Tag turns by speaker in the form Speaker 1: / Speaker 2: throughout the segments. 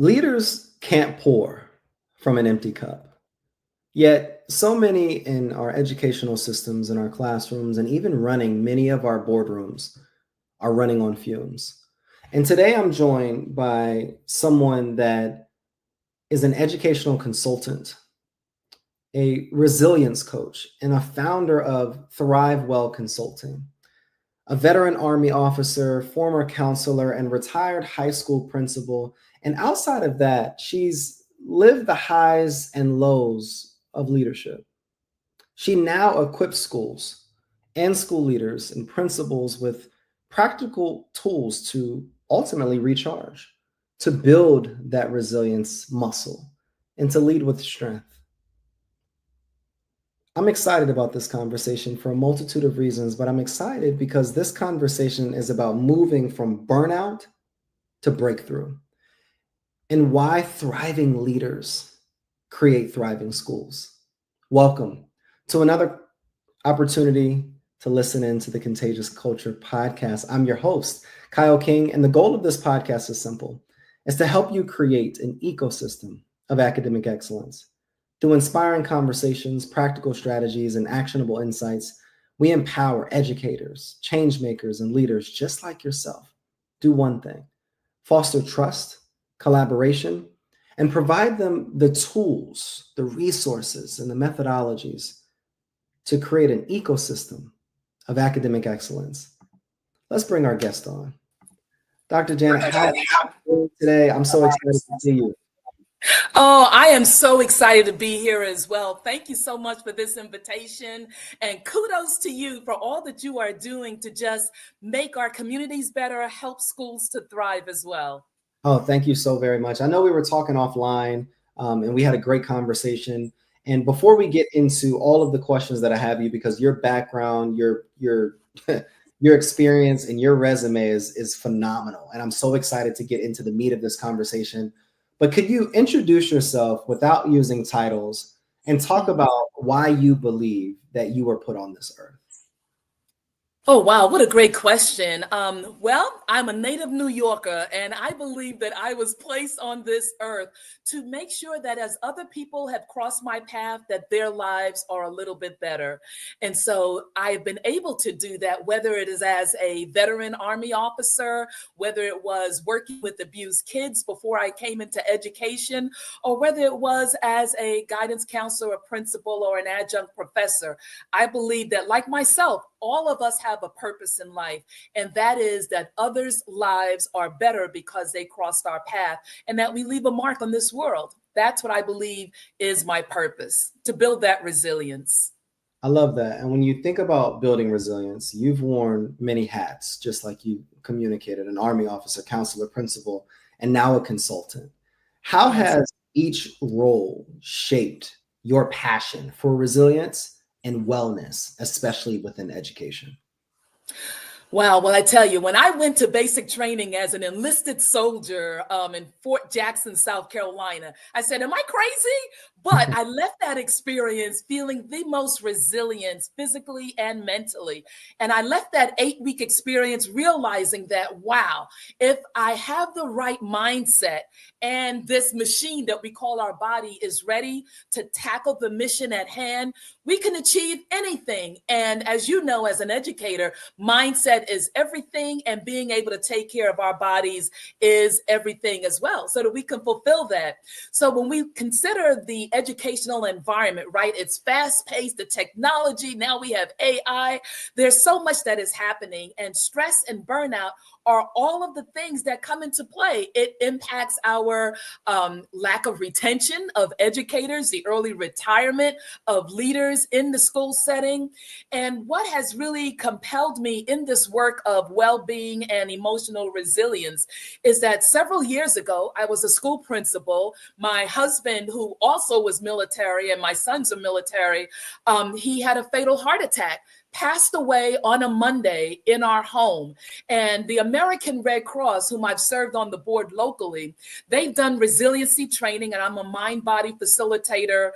Speaker 1: Leaders can't pour from an empty cup. Yet, so many in our educational systems, in our classrooms, and even running many of our boardrooms are running on fumes. And today I'm joined by someone that is an educational consultant, a resilience coach, and a founder of Thrive Well Consulting, a veteran Army officer, former counselor, and retired high school principal. And outside of that, she's lived the highs and lows of leadership. She now equips schools and school leaders and principals with practical tools to ultimately recharge, to build that resilience muscle, and to lead with strength. I'm excited about this conversation for a multitude of reasons, but I'm excited because this conversation is about moving from burnout to breakthrough and why thriving leaders create thriving schools. Welcome to another opportunity to listen into the Contagious Culture podcast. I'm your host, Kyle King, and the goal of this podcast is simple. It's to help you create an ecosystem of academic excellence. Through inspiring conversations, practical strategies, and actionable insights, we empower educators, change makers, and leaders just like yourself. Do one thing: foster trust, collaboration, and provide them the tools, the resources, and the methodologies to create an ecosystem of academic excellence. Let's bring our guest on. Dr. Janet, how are you doing today? I'm so excited to see you.
Speaker 2: Oh, I am so excited to be here as well. Thank you so much for this invitation, and kudos to you for all that you are doing to just make our communities better, help schools to thrive as well.
Speaker 1: Oh, thank you so very much. I know we were talking offline, and we had a great conversation. And before we get into all of the questions that I have you, because your background, your your experience, and your resume is phenomenal, and I'm so excited to get into the meat of this conversation. But could you introduce yourself without using titles and talk about why you believe that you were put on this earth?
Speaker 2: Oh, wow. What a great question. Well, I'm a native New Yorker, and I believe that I was placed on this earth to make sure that as other people have crossed my path, that their lives are a little bit better. And so I've been able to do that, whether it is as a veteran Army officer, whether it was working with abused kids before I came into education, or whether it was as a guidance counselor, a principal, or an adjunct professor. I believe that, like myself, all of us have a purpose in life, and that is that others' lives are better because they crossed our path, and that we leave a mark on this world. That's what I believe is my purpose, to build that resilience.
Speaker 1: I love that. And when you think about building resilience, you've worn many hats, just like you communicated: an Army officer, counselor, principal, and now a consultant. How
Speaker 2: Yes.
Speaker 1: has each role shaped your passion for resilience and wellness, especially within education?
Speaker 2: Wow. Well, I tell you, when I went to basic training as an enlisted soldier in Fort Jackson, South Carolina, I said, am I crazy? But I left that experience feeling the most resilient physically and mentally. And I left that 8-week experience realizing that, wow, if I have the right mindset and this machine that we call our body is ready to tackle the mission at hand, we can achieve anything. And as you know, as an educator, mindset is everything, and being able to take care of our bodies is everything as well, so that we can fulfill that. So when we consider the educational environment, right, it's fast paced, the technology, now we have AI, there's so much that is happening, and stress and burnout are all of the things that come into play. It impacts our lack of retention of educators, the early retirement of leaders in the school setting. And what has really compelled me in this work of well-being and emotional resilience is that several years ago, I was a school principal. My husband, who also was military, and my sons are military, he had a fatal heart attack passed away on a Monday in our home. And the American Red Cross, whom I've served on the board locally, they've done resiliency training, and I'm a mind-body facilitator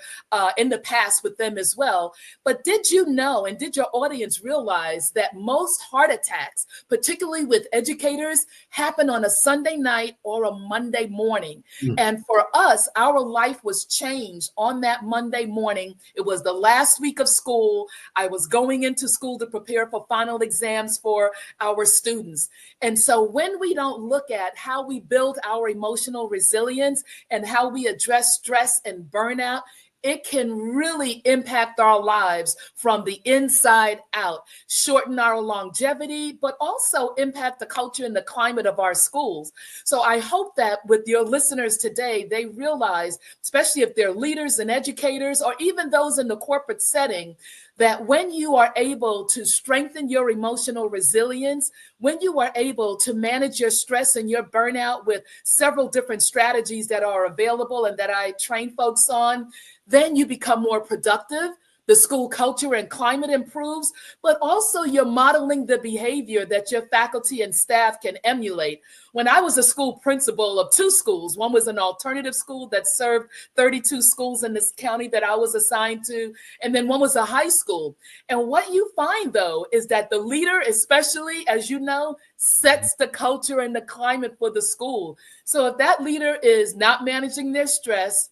Speaker 2: in the past with them as well. But did you know, and did your audience realize that most heart attacks, particularly with educators, happen on a Sunday night or a Monday morning?
Speaker 1: Mm.
Speaker 2: And for us, our life was changed on that Monday morning. It was the last week of school. I was going into school to prepare for final exams for our students. And so when we don't look at how we build our emotional resilience and how we address stress and burnout, it can really impact our lives from the inside out, shorten our longevity, but also impact the culture and the climate of our schools. So I hope that with your listeners today, they realize, especially if they're leaders and educators, or even those in the corporate setting, that when you are able to strengthen your emotional resilience, when you are able to manage your stress and your burnout with several different strategies that are available and that I train folks on, then you become more productive. The school culture and climate improves, but also you're modeling the behavior that your faculty and staff can emulate. When I was a school principal of two schools, one was an alternative school that served 32 schools in this county that I was assigned to, and then one was a high school. And what you find, though, is that the leader, especially, as you know, sets the culture and the climate for the school. So if that leader is not managing their stress,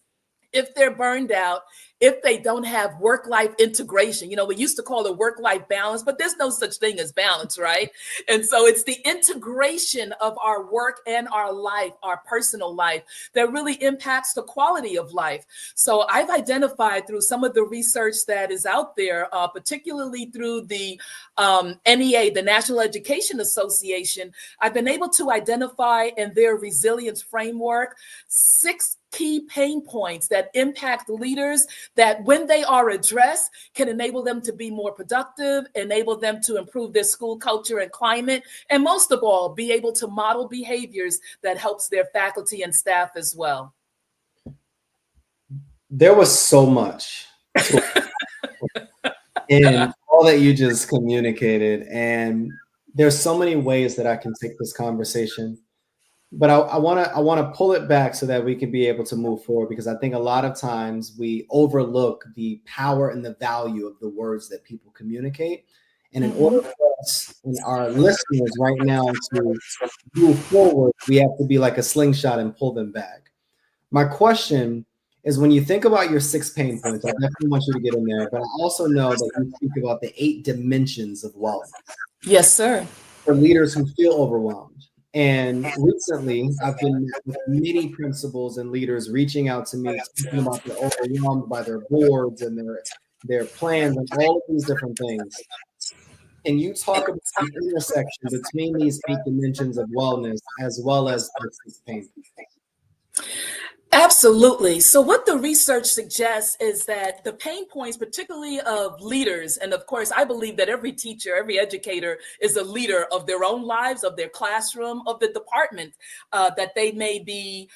Speaker 2: if they're burned out, if they don't have work-life integration, we used to call it work-life balance, but there's no such thing as balance, right? And so it's the integration of our work and our life, our personal life, that really impacts the quality of life. So I've identified through some of the research that is out there, particularly through the NEA, the National Education Association, I've been able to identify in their resilience framework 6 key pain points that impact leaders that when they are addressed can enable them to be more productive, enable them to improve their school culture and climate, and most of all, be able to model behaviors that helps their faculty and staff as well.
Speaker 1: There was so much in all that you just communicated, and there's so many ways that I can take this conversation. But I want to pull it back so that we can be able to move forward, because I think a lot of times we overlook the power and the value of the words that people communicate. And in order for us and our listeners right now to move forward, we have to be like a slingshot and pull them back. My question is, when you think about your 6 pain points, I definitely want you to get in there, but I also know that you speak about the 8 dimensions of wellness.
Speaker 2: Yes, sir.
Speaker 1: For leaders who feel overwhelmed. And recently, I've been with many principals and leaders reaching out to me, speaking about they're overwhelmed by their boards and their plans and all of these different things. Can you talk about the intersection between these 8 dimensions of wellness as well as the 6 pain points?
Speaker 2: Absolutely. So what the research suggests is that the pain points, particularly of leaders, and of course, I believe that every teacher, every educator is a leader of their own lives, of their classroom, of the department that they may be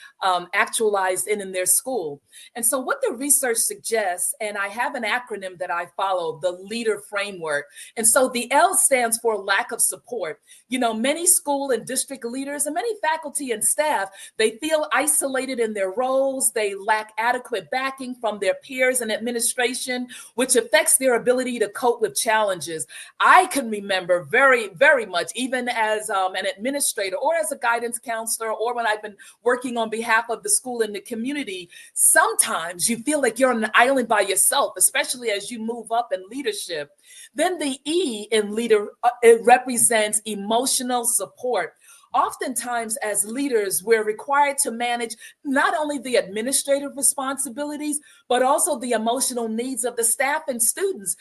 Speaker 2: actualized in their school. And so what the research suggests, and I have an acronym that I follow, the L.E.A.D.E.R framework. And so the L stands for lack of support. Many school and district leaders and many faculty and staff, they feel isolated in their roles. They lack adequate backing from their peers and administration, which affects their ability to cope with challenges. I can remember very, very much, even as an administrator or as a guidance counselor, or when I've been working on behalf of the school and the community, sometimes you feel like you're on an island by yourself, especially as you move up in leadership. Then the E in leader, it represents emotional support. Oftentimes, as leaders, we're required to manage not only the administrative responsibilities, but also the emotional needs of the staff and students.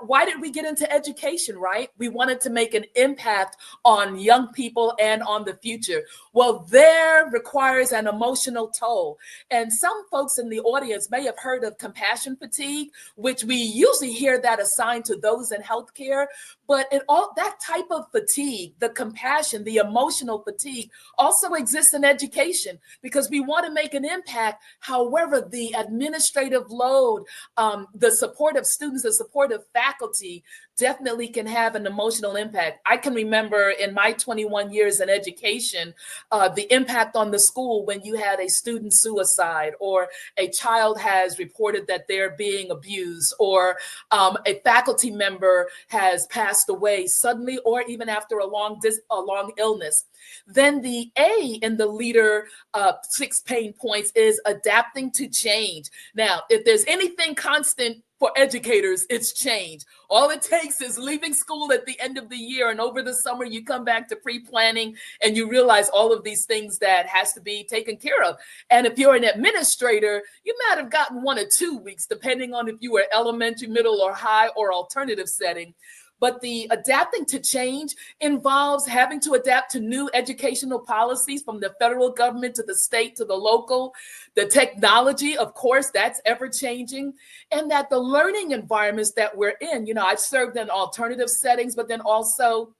Speaker 2: Why did we get into education, right? We wanted to make an impact on young people and on the future. Well, there requires an emotional toll. And some folks in the audience may have heard of compassion fatigue, which we usually hear that assigned to those in healthcare. But that type of fatigue, the compassion, the emotional fatigue, also exists in education, because we want to make an impact. However, the administrative load, the support of students, the support of faculty definitely can have an emotional impact. I can remember in my 21 years in education, the impact on the school when you had a student suicide, or a child has reported that they're being abused, or a faculty member has passed away suddenly, or even after a long illness. Then the A in the leader 6 pain points is adapting to change. Now, if there's anything constant for educators, it's change. All it takes is leaving school at the end of the year, and over the summer you come back to pre-planning and you realize all of these things that has to be taken care of. And if you're an administrator, you might have gotten 1 or 2 weeks, depending on if you were elementary, middle, or high, or alternative setting. But the adapting to change involves having to adapt to new educational policies, from the federal government to the state to the local. The technology, of course, that's ever changing. And that the learning environments that we're in, I've served in alternative settings, but then also,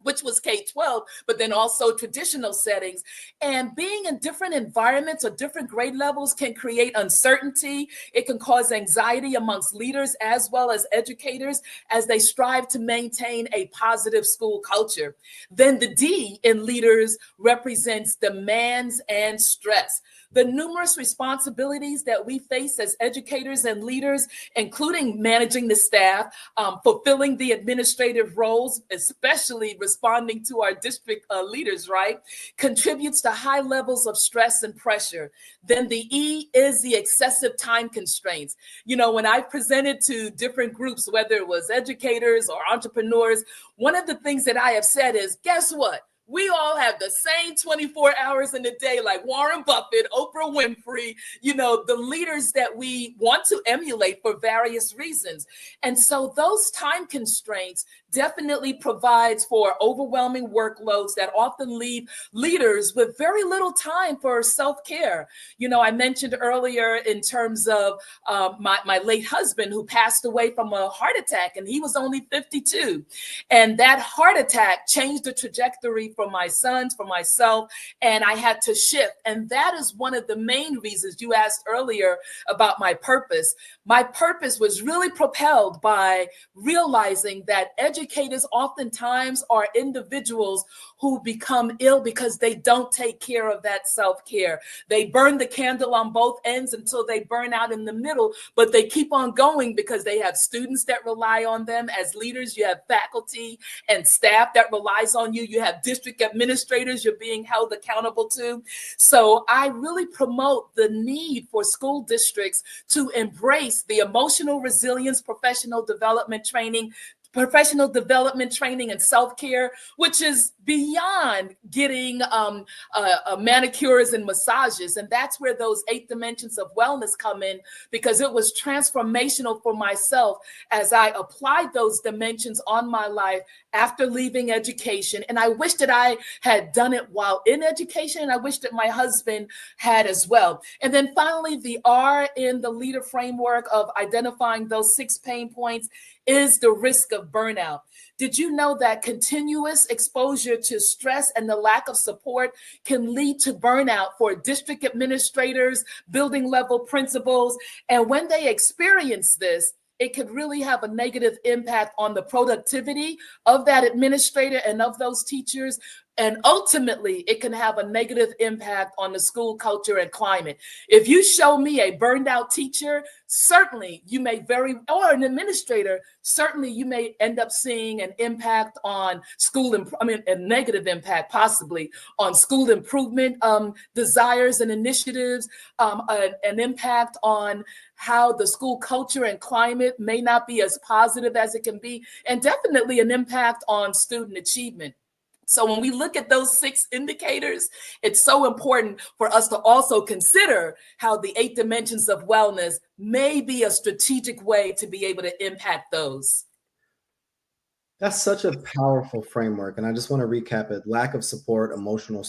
Speaker 2: which was K-12, but then also traditional settings. And being in different environments or different grade levels can create uncertainty. It can cause anxiety amongst leaders as well as educators as they strive to maintain a positive school culture. Then the D in leaders represents demands and stress. The numerous responsibilities that we face as educators and leaders, including managing the staff, fulfilling the administrative roles, especially responding to our district leaders, right, contributes to high levels of stress and pressure. Then the E is the excessive time constraints. When I presented to different groups, whether it was educators or entrepreneurs, one of the things that I have said is, guess what? We all have the same 24 hours in a day, like Warren Buffett, Oprah Winfrey, the leaders that we want to emulate for various reasons. And so those time constraints definitely provides for overwhelming workloads that often leave leaders with very little time for self-care. I mentioned earlier in terms of my late husband, who passed away from a heart attack, and he was only 52. And that heart attack changed the trajectory for my sons, for myself, and I had to shift. And that is one of the main reasons you asked earlier about my purpose. My purpose was really propelled by realizing that educators oftentimes are individuals who become ill because they don't take care of that self-care. They burn the candle on both ends until they burn out in the middle, but they keep on going because they have students that rely on them. As leaders, you have faculty and staff that relies on you. You have district administrators you're being held accountable to. So I really promote the need for school districts to embrace the emotional resilience, professional development training and self-care, which is beyond getting manicures and massages. And that's where those 8 dimensions of wellness come in, because it was transformational for myself as I applied those dimensions on my life after leaving education. And I wish that I had done it while in education, and I wish that my husband had as well. And then finally, the R in the leader framework of identifying those 6 pain points is the risk of burnout. Did you know that continuous exposure to stress and the lack of support can lead to burnout for district administrators, building level principals? And when they experience this, it could really have a negative impact on the productivity of that administrator and of those teachers. And ultimately, it can have a negative impact on the school culture and climate. If you show me a burned out teacher, certainly you may or an administrator, certainly you may end up seeing an impact on a negative impact possibly on school improvement desires and initiatives, an impact on how the school culture and climate may not be as positive as it can be, and definitely an impact on student achievement. So when we look at those 6 indicators, it's so important for us to also consider how the 8 dimensions of wellness may be a strategic way to be able to impact those.
Speaker 1: That's such a powerful framework. And I just want to recap it: lack of support, emotional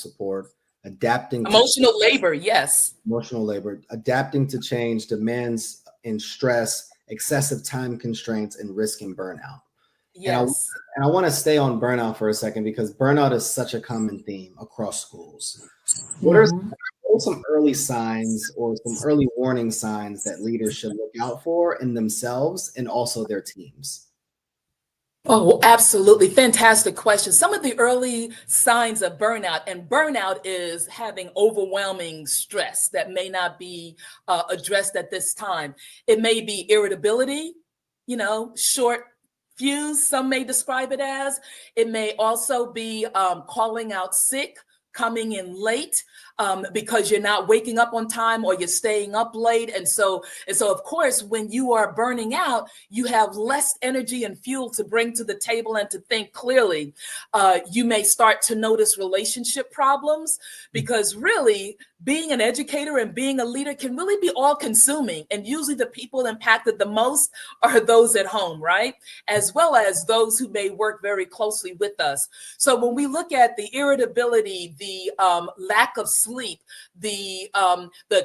Speaker 2: labor, yes.
Speaker 1: Emotional labor, adapting to change, demands and stress, excessive time constraints, and risk and burnout.
Speaker 2: Yes.
Speaker 1: And I want to stay on burnout for a second, because burnout is such a common theme across schools. What are some early signs or some early warning signs that leaders should look out for in themselves and also their teams?
Speaker 2: Oh, absolutely. Fantastic question. Some of the early signs of burnout, and burnout is having overwhelming stress that may not be addressed at this time. It may be irritability, short fuse, some may describe it as. It may also be calling out sick, coming in late because you're not waking up on time or you're staying up late. And so, of course, when you are burning out, you have less energy and fuel to bring to the table and to think clearly. You may start to notice relationship problems because really being an educator and being a leader can really be all consuming. And usually the people impacted the most are those at home, right? As well as those who may work very closely with us. So when we look at the irritability, the lack of sleep, the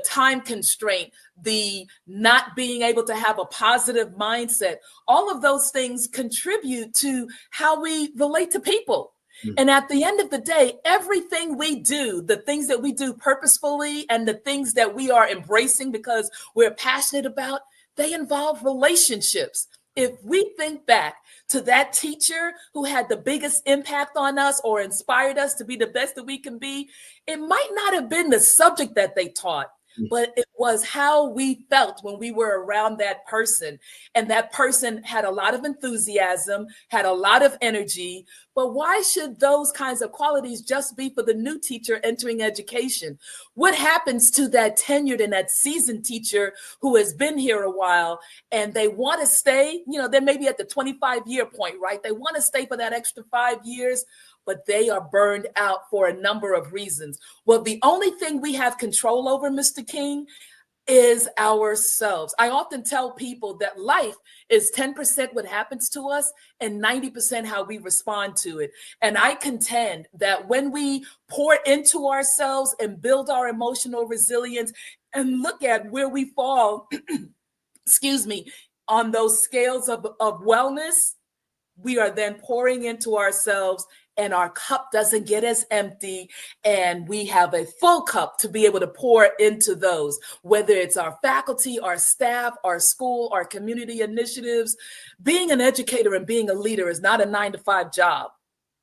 Speaker 2: time constraint, the not being able to have a positive mindset, all of those things contribute to how we relate to people. And at the end of the day, everything we do, the things that we do purposefully and the things that we are embracing because we're passionate about, they involve relationships. If we think back to that teacher who had the biggest impact on us or inspired us to be the best that we can be, it might not have been the subject that they taught, but it was how we felt when we were around that person. And that person had a lot of enthusiasm, had a lot of energy. But why should those kinds of qualities just be for the new teacher entering education? What happens to that tenured and that seasoned teacher who has been here a while and they want to stay? They're maybe at the 25-year point, right? They want to stay for that extra 5 years, but they are burned out for a number of reasons. Well, the only thing we have control over, Mr. King, is ourselves. I often tell people that life is 10% what happens to us and 90% how we respond to it. And I contend that when we pour into ourselves and build our emotional resilience and look at where we fall, excuse me, on those scales of wellness, we are then pouring into ourselves and our cup doesn't get as empty and we have a full cup to be able to pour into those, whether it's our faculty, our staff, our school, our community initiatives. Being an educator and being a leader is not a 9-to-5 job.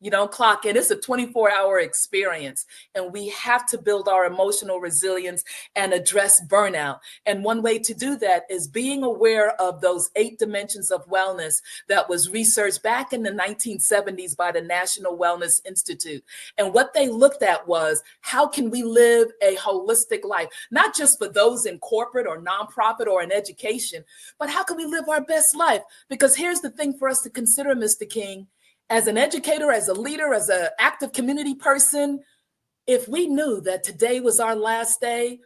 Speaker 2: You don't clock in. It's a 24-hour experience. And we have to build our emotional resilience and address burnout. And one way to do that is being aware of those 8 dimensions of wellness that was researched back in the 1970s by the National Wellness Institute. And what they looked at was, how can we live a holistic life? Not just for those in corporate or nonprofit or in education, but how can we live our best life? Because here's the thing for us to consider, Mr. King. As an educator, as a leader, as an active community person, if we knew that today was our last day,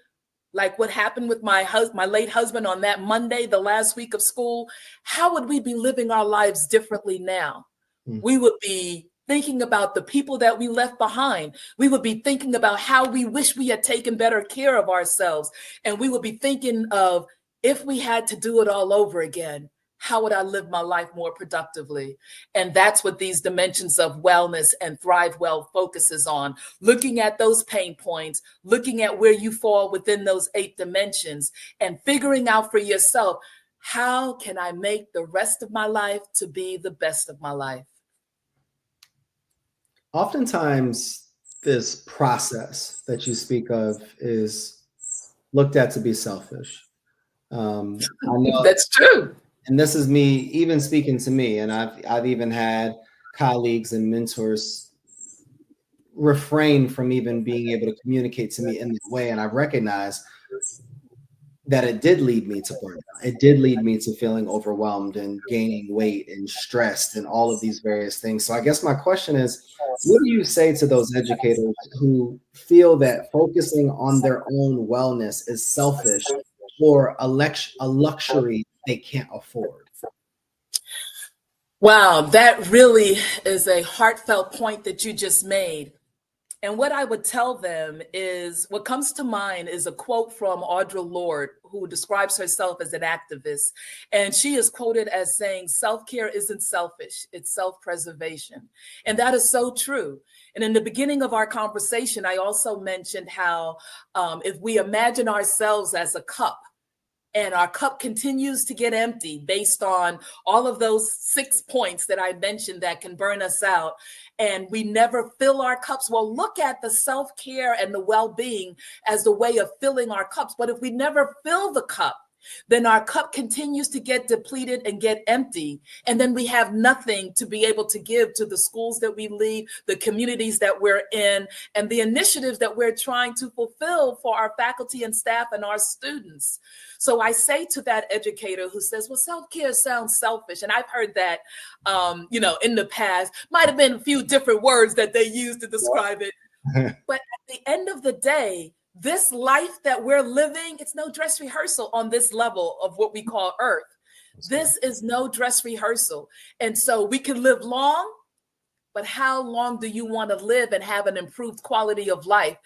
Speaker 2: like what happened with my late husband on that Monday, the last week of school, how would we be living our lives differently now? We would be thinking about the people that we left behind. We would be thinking about how we wish we had taken better care of ourselves. And we would be thinking of, if we had to do it all over again, how would I live my life more productively? And that's what these dimensions of wellness and Thrive Well focuses on, looking at those pain points, looking at where you fall within those 8 dimensions, and figuring out for yourself, how can I make the rest of my life to be the best of my life?
Speaker 1: Oftentimes, this process that you speak of is looked at to be selfish. I know,
Speaker 2: That's true.
Speaker 1: and this is me even speaking to me, and I've even had colleagues and mentors refrain from even being able to communicate to me in that way, and I recognize that it did lead me to burnout. It did lead me to feeling overwhelmed and gaining weight and stressed and all of these various things. So I guess my question is, what do you say to those educators who feel that focusing on their own wellness is selfish or a luxury they can't afford?
Speaker 2: Wow, that really is a heartfelt point that you just made. And what I would tell them is, what comes to mind is a quote from L.E.A.D.E.R, who describes herself as an activist. And she is quoted as saying, self-care isn't selfish, it's self-preservation. And that is so true. And in the beginning of our conversation, I also mentioned how if we imagine ourselves as a cup, and our cup continues to get empty based on all of those 6 points that I mentioned that can burn us out, and we never fill our cups, well, look at the self-care and the well-being as the way of filling our cups. But if we never fill the cup, then our cup continues to get depleted and get empty. And then we have nothing to be able to give to the schools that we lead, the communities that we're in, and the initiatives that we're trying to fulfill for our faculty and staff and our students. So I say to that educator who says, well, self-care sounds selfish. And I've heard that, in the past, might have been a few different words that they used to describe it. But at the end of the day, this life that we're living, it's no dress rehearsal on this level of what we call earth. This is no dress rehearsal. And so we can live long, but how long do you want to live and have an improved quality of life?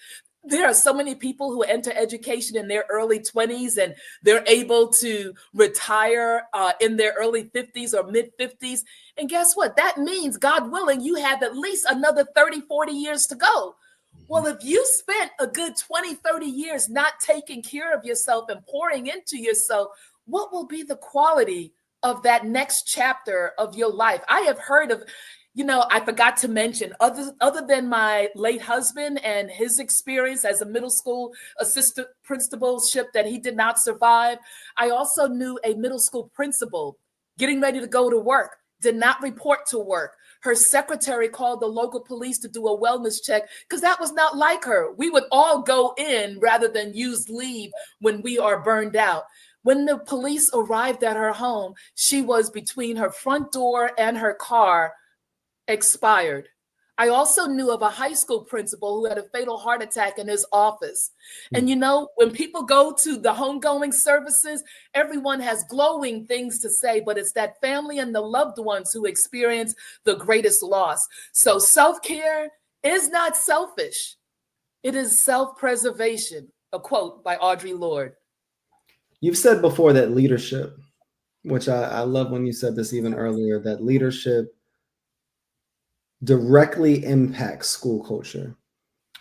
Speaker 2: There are so many people who enter education in their early 20s and they're able to retire in their early 50s or mid 50s. And guess what? That means, God willing, you have at least another 30, 40 years to go. Well, if you spent a good 20, 30 years not taking care of yourself and pouring into yourself, what will be the quality of that next chapter of your life? I have heard of, I forgot to mention, other than my late husband and his experience as a middle school assistant principalship that he did not survive, I also knew a middle school principal getting ready to go to work, did not report to work. Her secretary called the local police to do a wellness check because that was not like her. We would all go in rather than use leave when we are burned out. When the police arrived at her home, she was between her front door and her car, expired. I also knew of a high school principal who had a fatal heart attack in his office. And when people go to the homegoing services, everyone has glowing things to say, but it's that family and the loved ones who experience the greatest loss. So self-care is not selfish. It is self-preservation, a quote by L.E.A.D.E.R.
Speaker 1: You've said before that leadership, which I love when you said this even earlier, that leadership directly impacts school culture,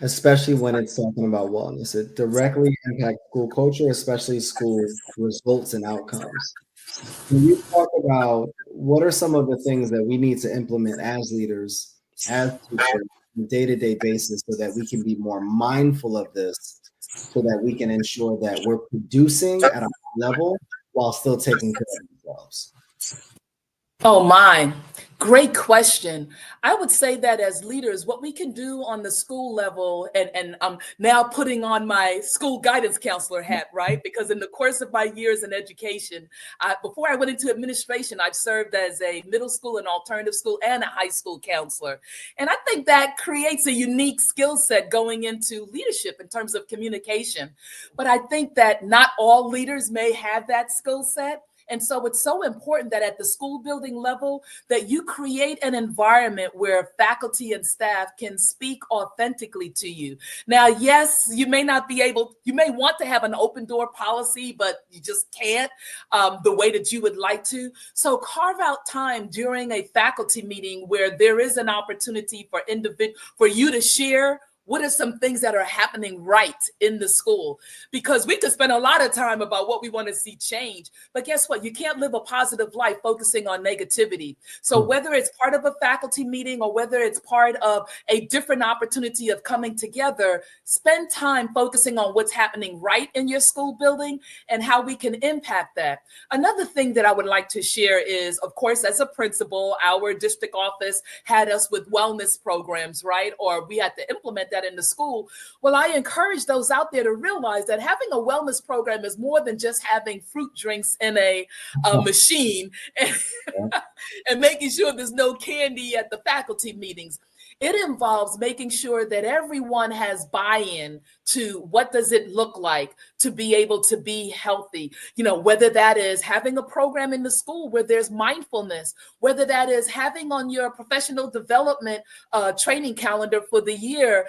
Speaker 1: especially when it's talking about wellness. It directly impacts school culture, especially school results and outcomes. Can you talk about what are some of the things that we need to implement as leaders, as teachers, on a day-to-day basis so that we can be more mindful of this, so that we can ensure that we're producing at a level while still taking care of ourselves?
Speaker 2: Oh my, great question. I would say that as leaders, what we can do on the school level, and I'm now putting on my school guidance counselor hat, right? Because in the course of my years in education, before I went into administration, I've served as a middle school and alternative school and a high school counselor. And I think that creates a unique skill set going into leadership in terms of communication. But I think that not all leaders may have that skill set. And so it's so important that at the school building level, that you create an environment where faculty and staff can speak authentically to you. Now, yes, you may want to have an open door policy, but you just can't the way that you would like to. So carve out time during a faculty meeting where there is an opportunity for you to share what are some things that are happening right in the school? Because we could spend a lot of time about what we want to see change. But guess what? You can't live a positive life focusing on negativity. So whether it's part of a faculty meeting or whether it's part of a different opportunity of coming together, spend time focusing on what's happening right in your school building and how we can impact that. Another thing that I would like to share is, of course, as a principal, our district office had us with wellness programs, right? Or we had to implement that in the school. Well, I encourage those out there to realize that having a wellness program is more than just having fruit drinks in a machine and making sure there's no candy at the faculty meetings. It involves making sure that everyone has buy-in to what does it look like to be able to be healthy. Whether that is having a program in the school where there's mindfulness, whether that is having on your professional development training calendar for the year,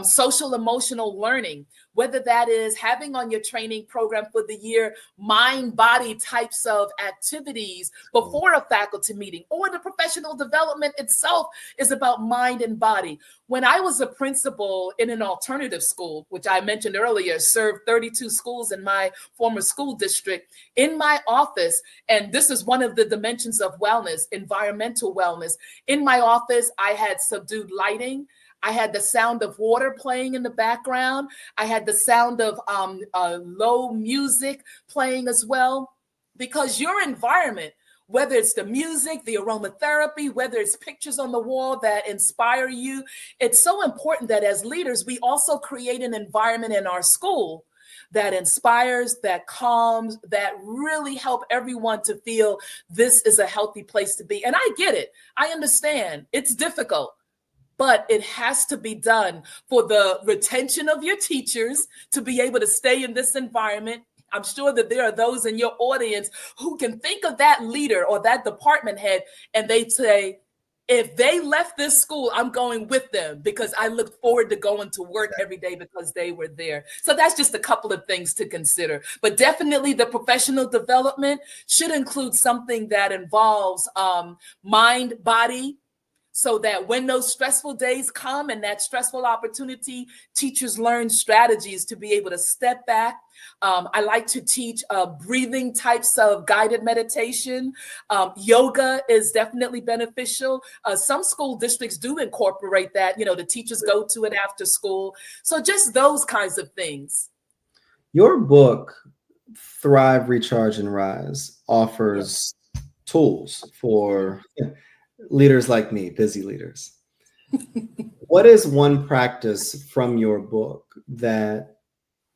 Speaker 2: social emotional learning, whether that is having on your training program for the year, mind-body types of activities before a faculty meeting, or the professional development itself is about mind and body. When I was a principal in an alternative school, which I mentioned earlier, served 32 2 schools in my former school district, in my office, and this is one of the dimensions of wellness, environmental wellness. In my office, I had subdued lighting. I had the sound of water playing in the background. I had the sound of low music playing as well, because your environment, whether it's the music, the aromatherapy, whether it's pictures on the wall that inspire you, it's so important that as leaders, we also create an environment in our school that inspires, that calms, that really help everyone to feel this is a healthy place to be. And I get it. I understand. It's difficult, but it has to be done for the retention of your teachers to be able to stay in this environment. I'm sure that there are those in your audience who can think of that leader or that department head and they say, if they left this school, I'm going with them because I look forward to going to work every day because they were there. So that's just a couple of things to consider. But definitely the professional development should include something that involves mind, body, so that when those stressful days come and that stressful opportunity, teachers learn strategies to be able to step back. I like to teach breathing types of guided meditation. Yoga is definitely beneficial. Some school districts do incorporate that. You know, the teachers go to it after school. So just those kinds of things.
Speaker 1: Your book, Thrive, Recharge, and Rise, offers tools for leaders like me, busy leaders. What is one practice from your book that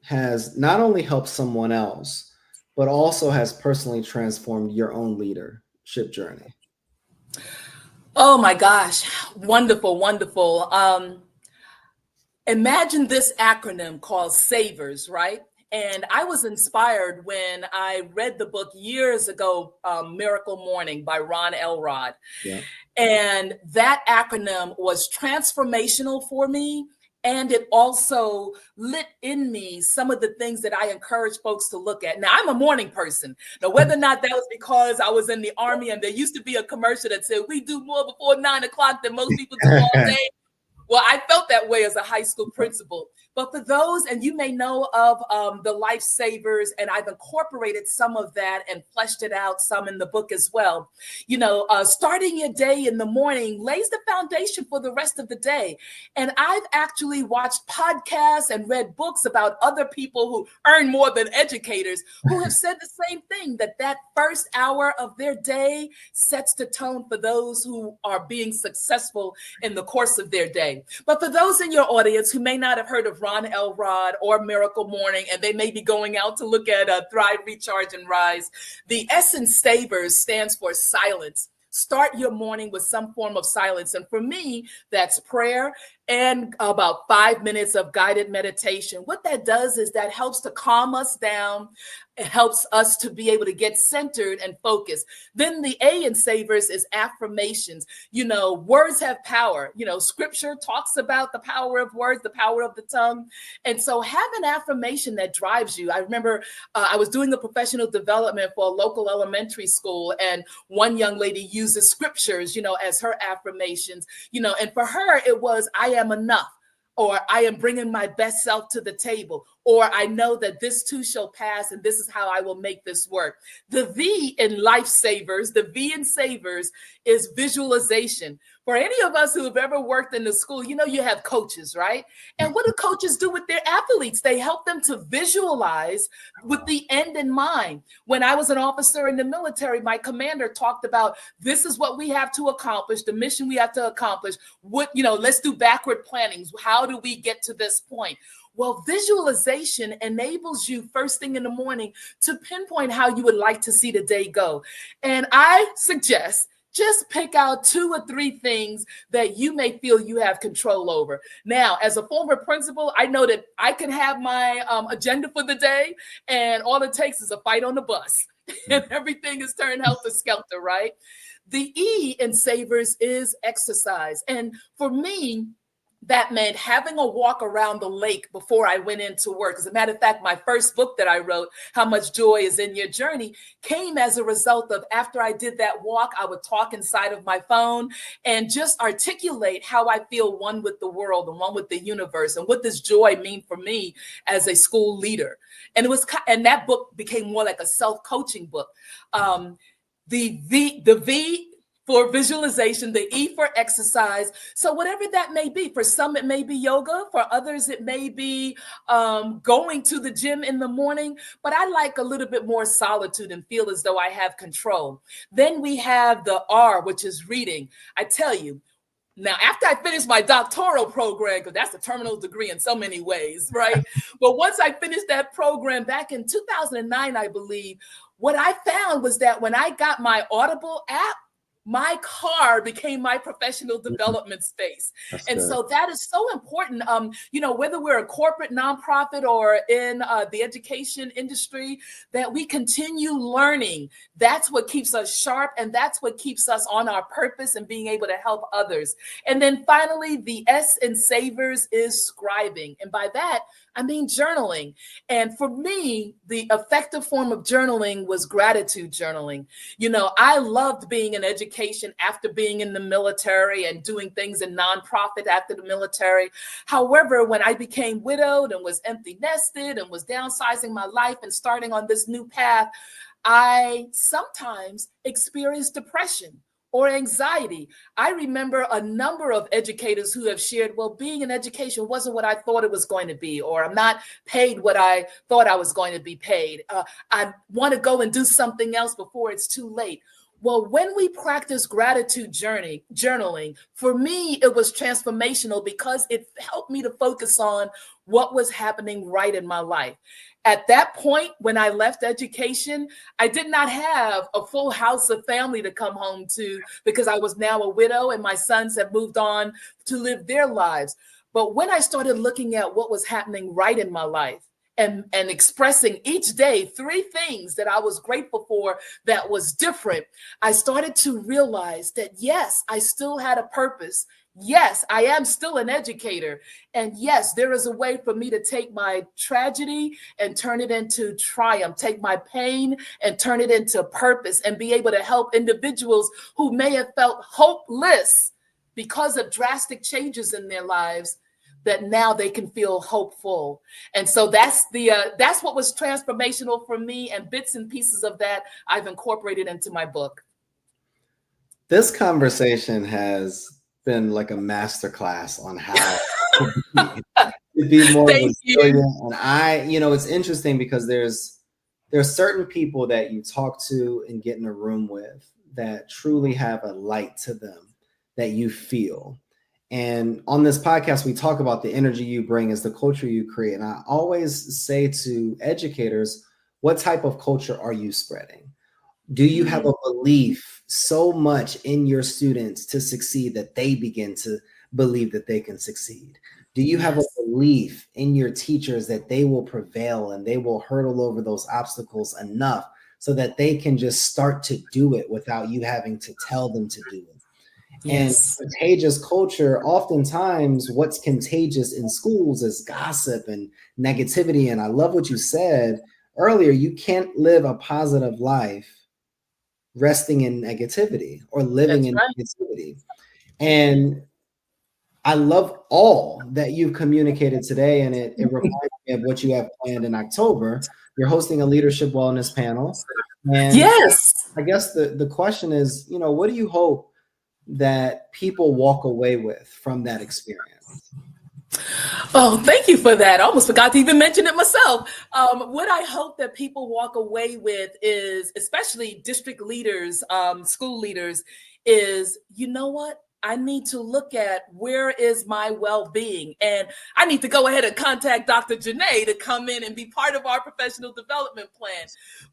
Speaker 1: has not only helped someone else, but also has personally transformed your own leadership journey?
Speaker 2: Oh my gosh. Wonderful, wonderful. Imagine this acronym called SAVERS, right? And I was inspired when I read the book years ago, Miracle Morning by Ron Elrod.
Speaker 1: Yeah.
Speaker 2: And that acronym was transformational for me. And it also lit in me some of the things that I encourage folks to look at. Now, I'm a morning person. Now, whether or not that was because I was in the Army and there used to be a commercial that said, we do more before 9 o'clock than most people do all day. Well, I felt that way as a high school principal. But for those, and you may know of the lifesavers, and I've incorporated some of that and fleshed it out some in the book as well. You know, starting your day in the morning lays the foundation for the rest of the day. And I've actually watched podcasts and read books about other people who earn more than educators who have said the same thing, that that first hour of their day sets the tone for those who are being successful in the course of their day. But for those in your audience who may not have heard of Ron Elrod or Miracle Morning, and they may be going out to look at Thrive, Recharge, and Rise, the essence SAVERS stands for silence. Start your morning with some form of silence. And for me, that's prayer and about 5 minutes of guided meditation. What that does is that helps to calm us down. It helps us to be able to get centered and focused. Then the A in SAVERS is affirmations. You know, words have power. You know, scripture talks about the power of words, the power of the tongue. And so have an affirmation that drives you. I remember I was doing a professional development for a local elementary school, and one young lady uses scriptures, you know, as her affirmations, you know, and for her, it was, I am enough, or I am bringing my best self to the table, or I know that this too shall pass and this is how I will make this work. The V in lifesavers, the V in SAVERS is visualization. For any of us who have ever worked in the school, you know, you have coaches, right? And what do coaches do with their athletes? They help them to visualize with the end in mind. When I was an officer in the military, my commander talked about, this is what we have to accomplish, the mission we have to accomplish. What, you know, let's do backward planning. How do we get to this point? Well, visualization enables you first thing in the morning to pinpoint how you would like to see the day go. And I suggest just pick out 2 or 3 things that you may feel you have control over. Now, as a former principal, I know that I can have my agenda for the day, and all it takes is a fight on the bus, and everything is turned helter-skelter, right? The E in SAVERS is exercise. And for me, that meant having a walk around the lake before I went into work. As a matter of fact, my first book that I wrote, How Much Joy Is in Your Journey, came as a result of after I did that walk, I would talk inside of my phone and just articulate how I feel one with the world and one with the universe, and what does joy mean for me as a school leader. And that book became more like a self-coaching book. The V for visualization, the E for exercise. So whatever that may be, for some it may be yoga, for others it may be going to the gym in the morning, but I like a little bit more solitude and feel as though I have control. Then we have the R, which is reading. I tell you, now, after I finished my doctoral program, because that's a terminal degree in so many ways, right? But once I finished that program back in 2009, I believe, what I found was that when I got my Audible app, my car became my professional development space.
Speaker 1: That's
Speaker 2: And
Speaker 1: good.
Speaker 2: so that is so important. Whether we're a corporate nonprofit or in the education industry, that we continue learning. That's what keeps us sharp, and that's what keeps us on our purpose and being able to help others. And then finally, the S in Savers is scribing. And by that, I mean journaling. And for me, the effective form of journaling was gratitude journaling. I loved being in education after being in the military and doing things in nonprofit after the military. However, when I became widowed and was empty nested and was downsizing my life and starting on this new path, I sometimes experienced depression or anxiety. I remember a number of educators who have shared, well, being in education wasn't what I thought it was going to be, or I'm not paid what I thought I was going to be paid. I want to go and do something else before it's too late. Well, when we practice gratitude journaling, for me, it was transformational because it helped me to focus on what was happening right in my life. At that point, when I left education, I did not have a full house of family to come home to because I was now a widow and my sons have moved on to live their lives. But when I started looking at what was happening right in my life, and expressing each day 3 things that I was grateful for that was different, I started to realize that, yes, I still had a purpose. Yes, I am still an educator. And yes, there is a way for me to take my tragedy and turn it into triumph, take my pain and turn it into purpose, and be able to help individuals who may have felt hopeless because of drastic changes in their lives, that now they can feel hopeful. And so that's what was transformational for me, and bits and pieces of that I've incorporated into my book.
Speaker 1: This conversation has been like a masterclass on how to be more resilient. And it's interesting because there's certain people that you talk to and get in a room with that truly have a light to them that you feel. And on this podcast, we talk about the energy you bring as the culture you create. And I always say to educators, what type of culture are you spreading? Do you have a belief so much in your students to succeed that they begin to believe that they can succeed? Do you have a belief in your teachers that they will prevail and they will hurdle over those obstacles enough so that they can just start to do it without you having to tell them to do it? Yes. And contagious culture, oftentimes what's contagious in schools is gossip and negativity. And I love what you said earlier. You can't live a positive life resting in negativity or living in negativity. And I love all that you've communicated today. And it reminds me of what you have planned in October. You're hosting a leadership wellness panel. And yes, I guess the question is, what do you hope that people walk away with from that experience?
Speaker 2: Oh, thank you for that. I almost forgot to even mention it myself. What I hope that people walk away with is, especially district leaders, school leaders, is, you know what? I need to look at where is my well-being, and I need to go ahead and contact Dr. Janae to come in and be part of our professional development plan.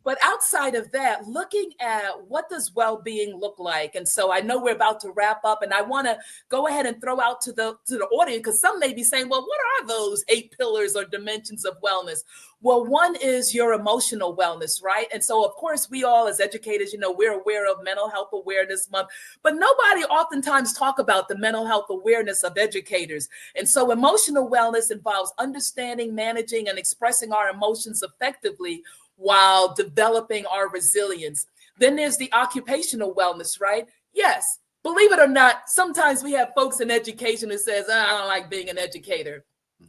Speaker 2: But outside of that, looking at what does well-being look like. And so I know we're about to wrap up, and I want to go ahead and throw out to the audience, because some may be saying, well, what are those 8 pillars or dimensions of wellness? Well, one is your emotional wellness, right? And so, of course, we all as educators, we're aware of Mental Health Awareness Month, but nobody oftentimes talk about the mental health awareness of educators. And so emotional wellness involves understanding, managing, and expressing our emotions effectively while developing our resilience. Then there's the occupational wellness, right? Yes, believe it or not, sometimes we have folks in education that says, I don't like being an educator.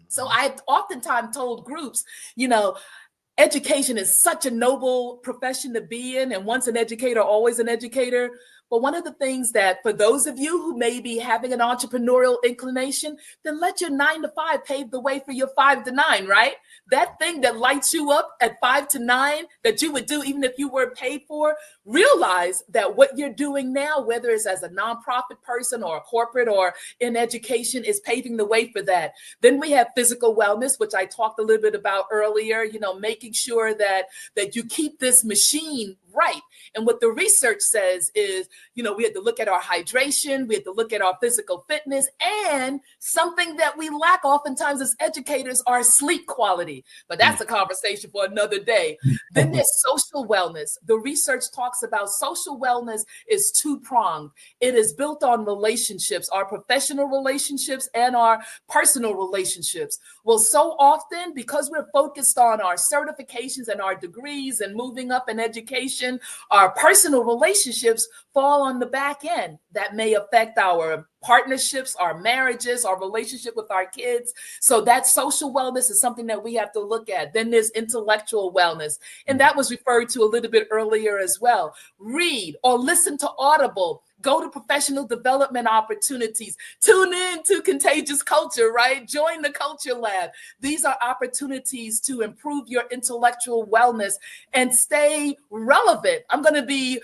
Speaker 2: So I've oftentimes told groups, education is such a noble profession to be in, and once an educator, always an educator. But one of the things that for those of you who may be having an entrepreneurial inclination, then let your 9 to 5 pave the way for your 5 to 9, right? That thing that lights you up at 5 to 9 that you would do even if you weren't paid for, realize that what you're doing now, whether it's as a nonprofit person or a corporate or in education, is paving the way for that. Then we have physical wellness, which I talked a little bit about earlier, making sure that you keep this machine right. And what the research says is, we had to look at our hydration, we had to look at our physical fitness, and something that we lack oftentimes as educators, our sleep quality. But that's a conversation for another day. Then there's social wellness. The research talks about social wellness is two-pronged. It is built on relationships, our professional relationships and our personal relationships. Well, so often, because we're focused on our certifications and our degrees and moving up in education, our personal relationships fall on the back end. That may affect our partnerships, our marriages, our relationship with our kids. So that social wellness is something that we have to look at. Then there's intellectual wellness. And that was referred to a little bit earlier as well. Read or listen to Audible. Go to professional development opportunities. Tune in to Contagious Culture, right? Join the Culture Lab. These are opportunities to improve your intellectual wellness and stay relevant. I'm going to be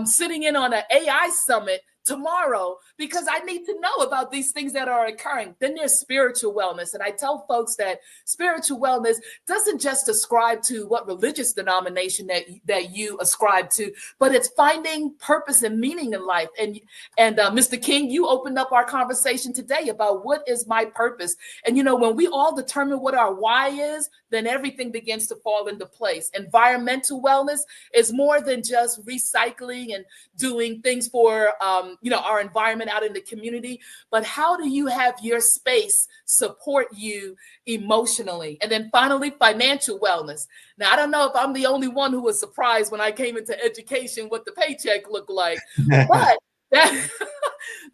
Speaker 2: sitting in on an AI summit tomorrow because I need to know about these things that are occurring. Then there's spiritual wellness. And I tell folks that spiritual wellness doesn't just ascribe to what religious denomination that you ascribe to, but it's finding purpose and meaning in life. And Mr. King, you opened up our conversation today about what is my purpose. And, when we all determine what our why is, then everything begins to fall into place. Environmental wellness is more than just recycling and doing things for, our environment out in the community, but how do you have your space support you emotionally? And then finally, financial wellness. Now, I don't know if I'm the only one who was surprised when I came into education what the paycheck looked like, but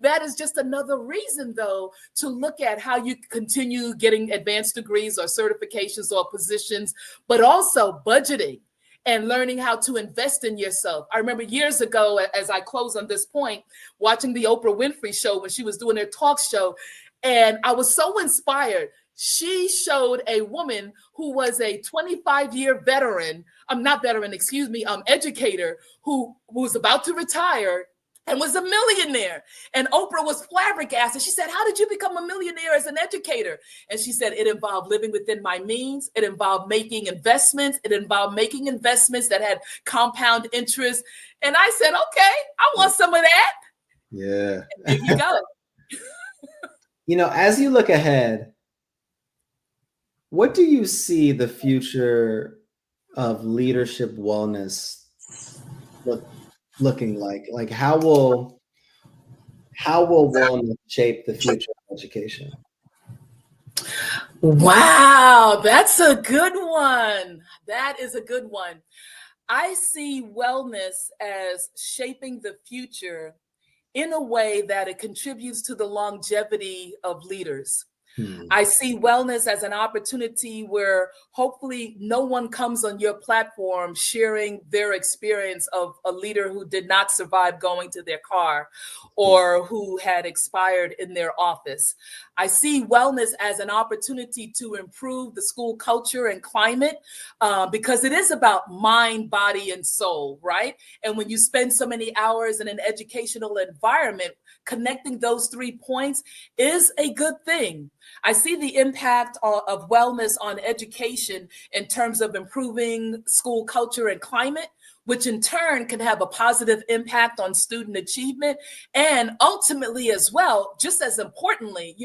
Speaker 2: that is just another reason, though, to look at how you continue getting advanced degrees or certifications or positions, but also budgeting and learning how to invest in yourself. I remember years ago, as I close on this point, watching the Oprah Winfrey Show when she was doing her talk show, and I was so inspired. She showed a woman who was a 25-year educator who was about to retire and was a millionaire. And Oprah was flabbergasted. She said, how did you become a millionaire as an educator? And she said, it involved living within my means. It involved making investments. It involved making investments that had compound interest. And I said, okay, I want some of that.
Speaker 1: Yeah.
Speaker 2: And there you go.
Speaker 1: As you look ahead, what do you see the future of leadership wellness looking like? Like how will wellness shape the future of education?
Speaker 2: Wow, that's a good one. That is a good one. I see wellness as shaping the future in a way that it contributes to the longevity of leaders. I see wellness as an opportunity where hopefully no one comes on your platform sharing their experience of a leader who did not survive going to their car or who had expired in their office. I see wellness as an opportunity to improve the school culture and climate because it is about mind, body, and soul, right? And when you spend so many hours in an educational environment, connecting those 3 points is a good thing. I see the impact of wellness on education in terms of improving school culture and climate, which in turn can have a positive impact on student achievement. And ultimately as well, just as importantly,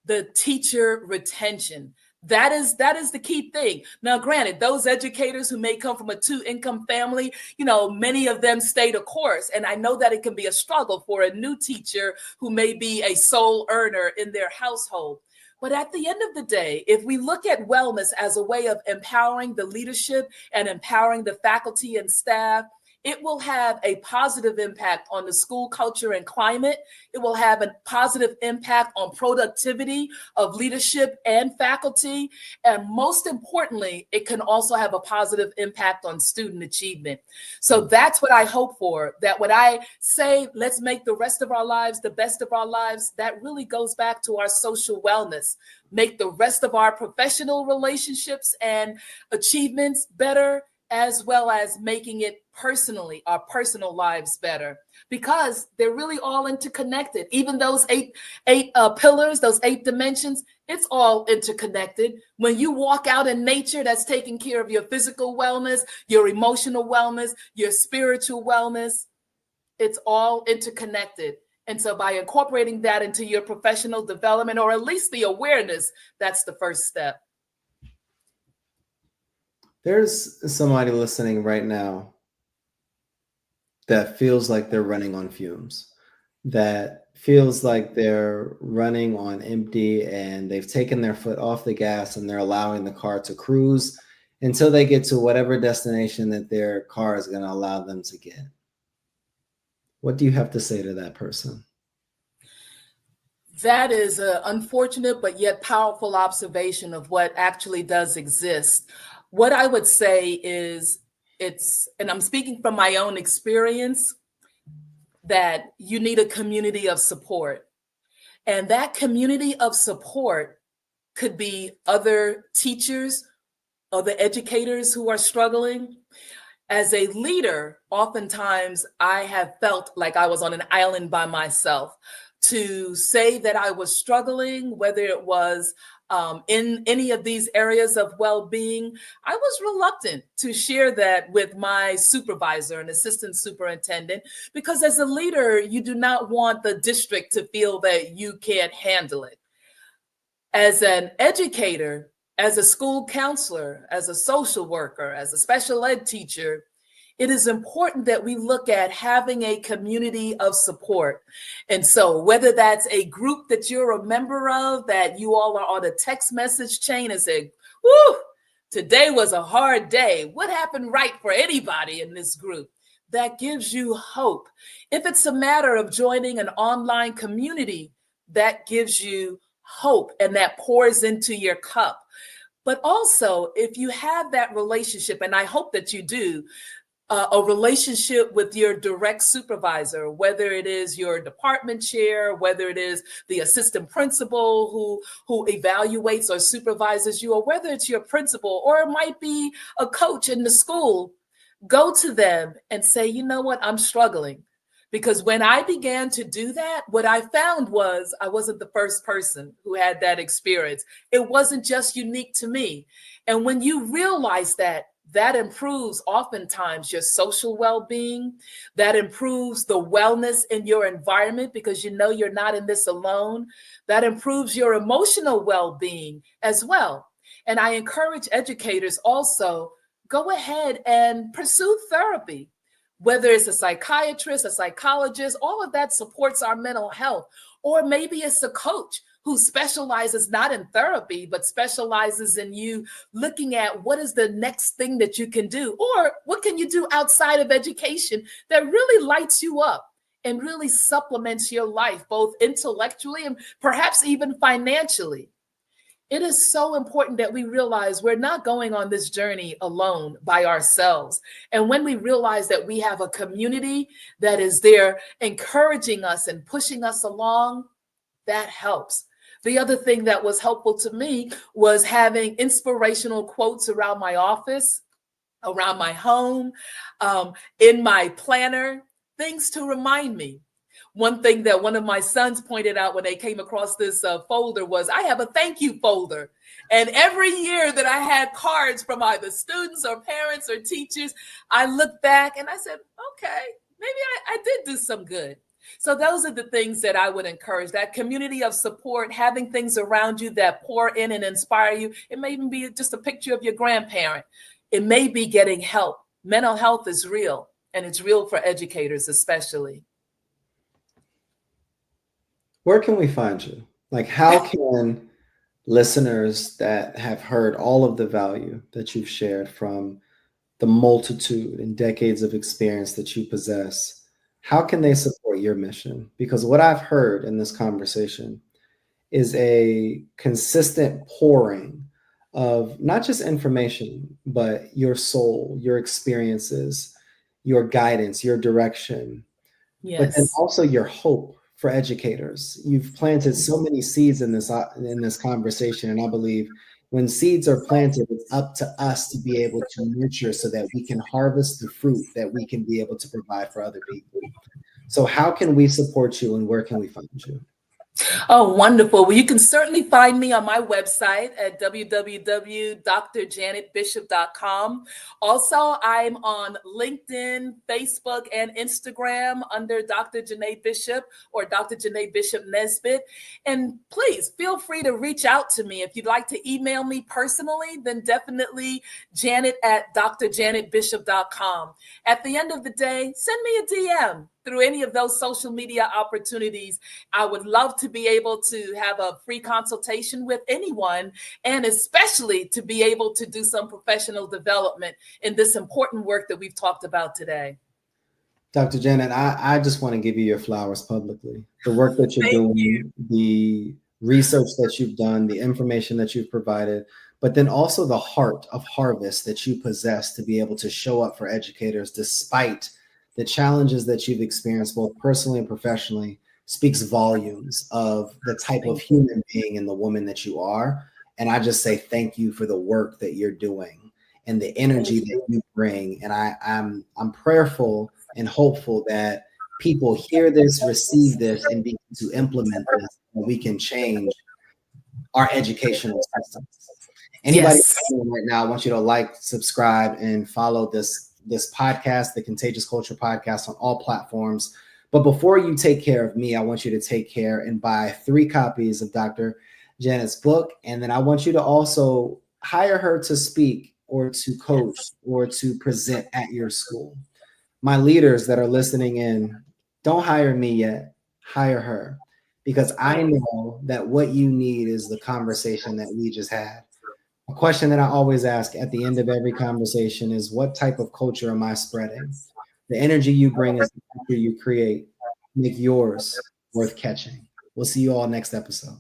Speaker 2: the teacher retention. That is the key thing. Now, granted, those educators who may come from a 2-income family, many of them stay the course. And I know that it can be a struggle for a new teacher who may be a sole earner in their household. But at the end of the day, if we look at wellness as a way of empowering the leadership and empowering the faculty and staff, it will have a positive impact on the school culture and climate. It will have a positive impact on productivity of leadership and faculty. And most importantly, it can also have a positive impact on student achievement. So that's what I hope for, that when I say, let's make the rest of our lives the best of our lives, that really goes back to our social wellness. Make the rest of our professional relationships and achievements better, as well as making it personally, our personal lives better, because they're really all interconnected. Even those eight pillars, those 8 dimensions, it's all interconnected. When you walk out in nature, that's taking care of your physical wellness, your emotional wellness, your spiritual wellness. It's all interconnected. And so by incorporating that into your professional development, or at least the awareness, that's the first step.
Speaker 1: There's somebody listening right now that feels like they're running on fumes, that feels like they're running on empty, and they've taken their foot off the gas and they're allowing the car to cruise until they get to whatever destination that their car is going to allow them to get. What do you have to say to that person?
Speaker 2: That is an unfortunate but yet powerful observation of what actually does exist. What I would say is, and I'm speaking from my own experience, that you need a community of support. And that community of support could be other teachers, other educators who are struggling. As a leader, oftentimes I have felt like I was on an island by myself. To say that I was struggling, whether it was in any of these areas of well-being, I was reluctant to share that with my supervisor and assistant superintendent, because as a leader, you do not want the district to feel that you can't handle it. As an educator, as a school counselor, as a social worker, as a special ed teacher, it is important that we look at having a community of support. And so whether that's a group that you're a member of, that you all are on a text message chain and say, whoo, today was a hard day. What happened right for anybody in this group? That gives you hope. If it's a matter of joining an online community, that gives you hope and that pours into your cup. But also, if you have that relationship, and I hope that you do, a relationship with your direct supervisor, whether it is your department chair, whether it is the assistant principal who evaluates or supervises you, or whether it's your principal, or it might be a coach in the school, go to them and say, you know what, I'm struggling. Because when I began to do that, what I found was I wasn't the first person who had that experience. It wasn't just unique to me. And when you realize that, that improves oftentimes your social well-being, that improves the wellness in your environment, because you know you're not in this alone. That improves your emotional well-being as well. And I encourage educators also, go ahead and pursue therapy. Whether it's a psychiatrist, a psychologist, all of that supports our mental health. Or maybe it's a coach who specializes not in therapy, but specializes in you looking at what is the next thing that you can do, or what can you do outside of education that really lights you up and really supplements your life, both intellectually and perhaps even financially. It is so important that we realize we're not going on this journey alone by ourselves. And when we realize that we have a community that is there encouraging us and pushing us along, that helps. The other thing that was helpful to me was having inspirational quotes around my office, around my home, in my planner, things to remind me. One thing that one of my sons pointed out when they came across this folder was, I have a thank you folder. And every year that I had cards from either students or parents or teachers, I looked back and I said, okay, maybe I did do some good. So those are the things that I would encourage, that community of support, having things around you that pour in and inspire you. It may even be just a picture of your grandparent. It may be getting help. Mental health is real, and it's real for educators especially.
Speaker 1: Where can we find you? Like, how can listeners that have heard all of the value that you've shared from the multitude and decades of experience that you possess, how can they support your mission? Because what I've heard in this conversation is a consistent pouring of not just information, but your soul, your experiences, your guidance, your direction, but then
Speaker 2: Yes.
Speaker 1: also your hope for educators. You've planted so many seeds in this conversation, and I believe when seeds are planted, it's up to us to be able to nurture so that we can harvest the fruit that we can be able to provide for other people. So how can we support you, and where can we find you?
Speaker 2: Oh, wonderful. Well, you can certainly find me on my website at www.drjanetbishop.com. Also, I'm on LinkedIn, Facebook, and Instagram under Dr. Janae Bishop or Dr. Janae Bishop-Nesbit. And please feel free to reach out to me. If you'd like to email me personally, then definitely janet@drjanetbishop.com. At the end of the day, send me a DM through any of those social media opportunities. I would love to be able to have a free consultation with anyone, and especially to be able to do some professional development in this important work that we've talked about today.
Speaker 1: Dr. Janet, I just want to give you your flowers publicly. The work that you're
Speaker 2: Thank you.
Speaker 1: doing, the research that you've done, the information that you've provided, but then also the heart of harvest that you possess to be able to show up for educators despite the challenges that you've experienced both personally and professionally, speaks volumes of the type of human being and the woman that you are. And I just say thank you for the work that you're doing and the energy that you bring. And I'm prayerful and hopeful that people hear this, receive this, and begin to implement this, and we can change our educational systems. Anybody
Speaker 2: Yes.
Speaker 1: right now, I want you to like, subscribe, and follow this podcast, the Contagious Culture Podcast, on all platforms. But before you take care of me, I want you to take care and buy 3 copies of Dr. Janet's book. And then I want you to also hire her to speak or to coach or to present at your school. My leaders that are listening in, don't hire me yet, hire her. Because I know that what you need is the conversation that we just had. A question that I always ask at the end of every conversation is, what type of culture am I spreading? The energy you bring is the culture you create. Make yours worth catching. We'll see you all next episode.